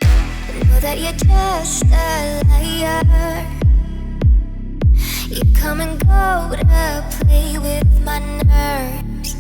Know that you're just a liar. You come and go to play with my nerves.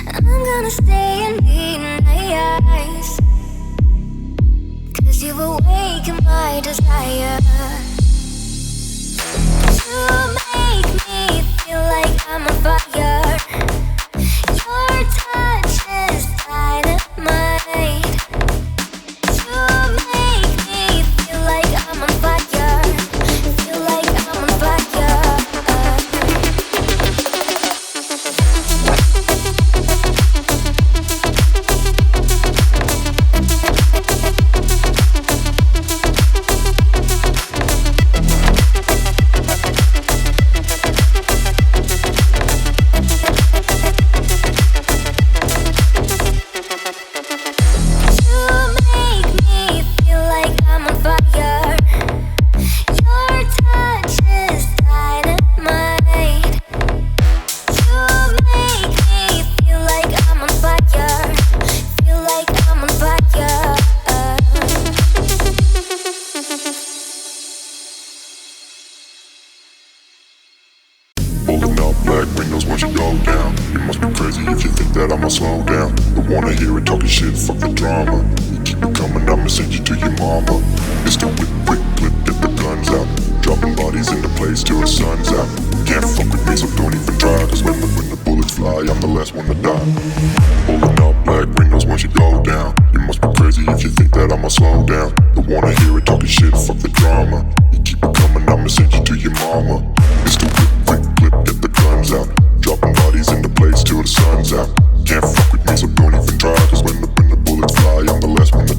I'm gonna stay and be nice, 'cause you've awakened my desire to make me feel like I'm on fire. Your touch is dynamite. You make me feel like I'm on fire. Feel like I'm on fire. Slow down, don't wanna hear it talking shit, fuck the drama. You keep it coming, I'ma send you to your mama. It's the whip, quick, clip, get the guns out. Dropping bodies in the place till the sun's out. Can't fuck with me, so don't even try. 'Cause when the bullets fly, I'm the last one to die. Pulling up black windows once you go down. You must be crazy if you think that I'ma slow down. Don't wanna hear it talking shit, fuck the drama. You keep it coming, I'ma send you to your mama. It's the whip, quick, clip, get the guns out. Dropping bodies in the place till the sun's out. Can't fuck with me, so don't even try. 'Cause when the bullets fly, I'm the last one to